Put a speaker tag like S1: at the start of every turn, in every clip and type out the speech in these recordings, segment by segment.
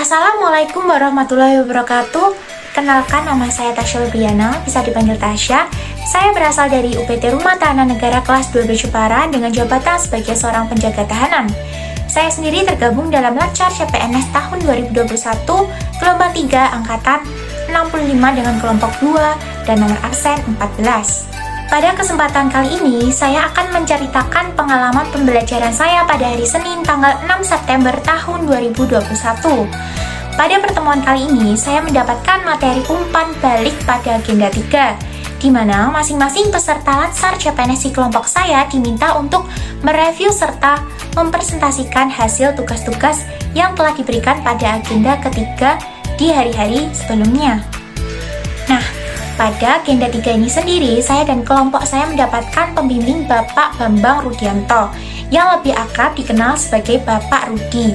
S1: Assalamualaikum warahmatullahi wabarakatuh. Kenalkan, nama saya Tasya Briana, bisa dipanggil Tasya. Saya berasal dari UPT Rumah Tahanan Negara kelas 12 Jepara dengan jabatan sebagai seorang penjaga tahanan. Saya sendiri tergabung dalam Latsar CPNS tahun 2021, gelombang 3 angkatan 65 dengan kelompok 2 dan nomor absen 14. Pada kesempatan kali ini, saya akan menceritakan pengalaman pembelajaran saya pada hari Senin tanggal 6 September tahun 2021. Pada pertemuan kali ini, saya mendapatkan materi umpan balik pada agenda 3, di mana masing-masing peserta Latsar CPNS di kelompok saya diminta untuk mereview serta mempresentasikan hasil tugas-tugas yang telah diberikan pada agenda ketiga di hari-hari sebelumnya. Nah, pada agenda 3 ini sendiri, saya dan kelompok saya mendapatkan pembimbing Bapak Bambang Rudianto, yang lebih akrab dikenal sebagai Bapak Rudi.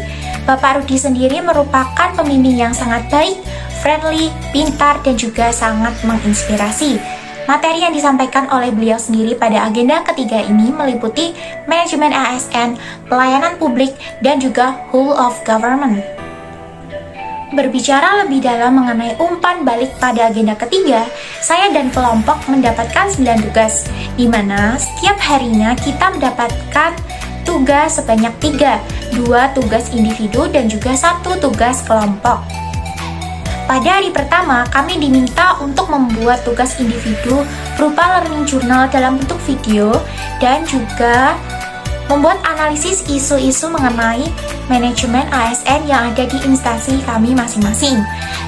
S1: Bapak Rudi sendiri merupakan pembimbing yang sangat baik, friendly, pintar, dan juga sangat menginspirasi. Materi yang disampaikan oleh beliau sendiri pada agenda ketiga ini meliputi manajemen ASN, pelayanan publik, dan juga whole of government. Berbicara lebih dalam mengenai umpan balik pada agenda ketiga, saya dan kelompok mendapatkan 9 tugas, di mana setiap harinya kita mendapatkan tugas sebanyak 3, 2 tugas individu dan juga 1 tugas kelompok. Pada hari pertama, kami diminta untuk membuat tugas individu berupa learning journal dalam bentuk video dan juga membuat analisis isu-isu mengenai manajemen ASN yang ada di instansi kami masing-masing.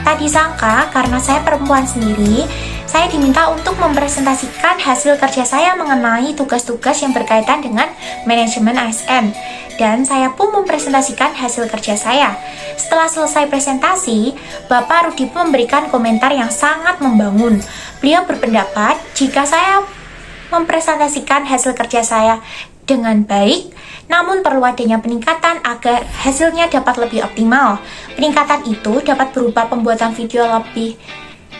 S1: Tak disangka, karena saya perempuan sendiri, saya diminta untuk mempresentasikan hasil kerja saya mengenai tugas-tugas yang berkaitan dengan manajemen ASN. Dan saya pun mempresentasikan hasil kerja saya. Setelah selesai presentasi, Bapak Rudi pun memberikan komentar yang sangat membangun. Beliau berpendapat jika saya mempresentasikan hasil kerja saya dengan baik, namun perlu adanya peningkatan agar hasilnya dapat lebih optimal. Peningkatan itu dapat berupa pembuatan video lebih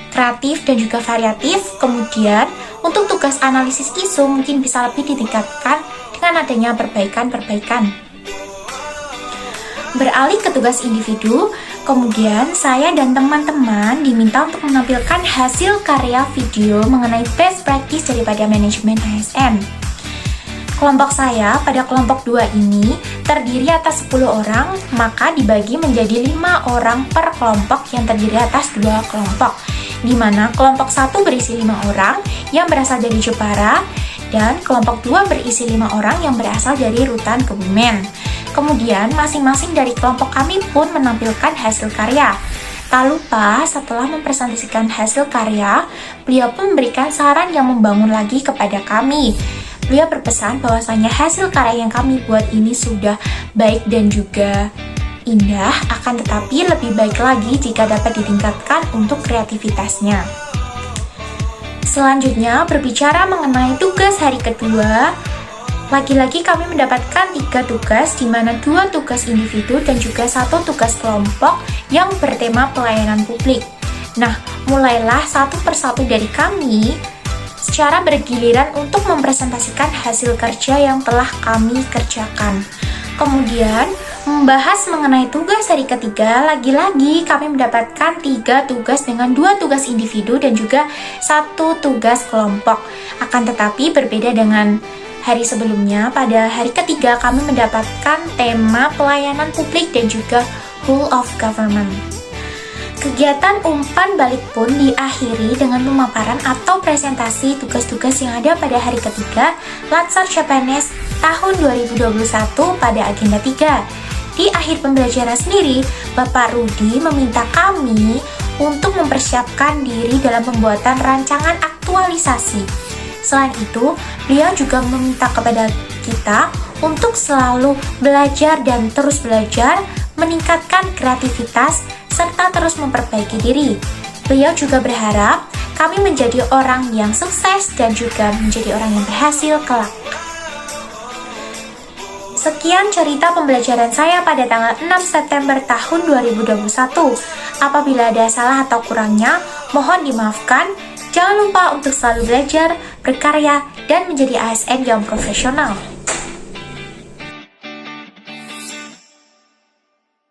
S1: kreatif dan juga variatif. Kemudian, untuk tugas analisis isu mungkin bisa lebih ditingkatkan dengan adanya perbaikan-perbaikan. Beralih ke tugas individu, kemudian saya dan teman-teman diminta untuk menampilkan hasil karya video mengenai best practice daripada manajemen ASN. Kelompok saya pada kelompok 2 ini terdiri atas 10 orang, maka dibagi menjadi 5 orang per kelompok yang terdiri atas 2 kelompok, di mana kelompok 1 berisi 5 orang yang berasal dari Jepara dan kelompok 2 berisi 5 orang yang berasal dari Rutan Kebumen. Kemudian masing-masing dari kelompok kami pun menampilkan hasil karya. Tak lupa, setelah mempresentasikan hasil karya, beliau pun memberikan saran yang membangun lagi kepada kami. Beliau berpesan bahwasanya hasil karya yang kami buat ini sudah baik dan juga indah, akan tetapi lebih baik lagi jika dapat ditingkatkan untuk kreativitasnya. Selanjutnya, berbicara mengenai tugas hari kedua, lagi-lagi kami mendapatkan 3 tugas, di mana 2 tugas individu dan juga 1 tugas kelompok yang bertema pelayanan publik. Nah, mulailah satu persatu dari kami secara bergiliran untuk mempresentasikan hasil kerja yang telah kami kerjakan. Kemudian, membahas mengenai tugas hari ketiga, lagi-lagi kami mendapatkan 3 tugas dengan 2 tugas individu dan juga 1 tugas kelompok. Akan tetapi berbeda dengan hari sebelumnya, pada hari ketiga kami mendapatkan tema pelayanan publik dan juga whole of government. Kegiatan umpan balik pun diakhiri dengan pemaparan atau presentasi tugas-tugas yang ada pada hari ketiga Latsar CPNS tahun 2021 pada agenda 3. Di akhir pembelajaran sendiri, Bapak Rudi meminta kami untuk mempersiapkan diri dalam pembuatan rancangan aktualisasi. Selain itu, beliau juga meminta kepada kita untuk selalu belajar dan terus belajar, meningkatkan kreativitas, serta terus memperbaiki diri. Beliau juga berharap kami menjadi orang yang sukses dan juga menjadi orang yang berhasil kelak. Sekian cerita pembelajaran saya pada tanggal 6 September tahun 2021. Apabila ada salah atau kurangnya, mohon dimaafkan. Jangan lupa untuk selalu belajar, berkarya, dan menjadi ASN yang profesional.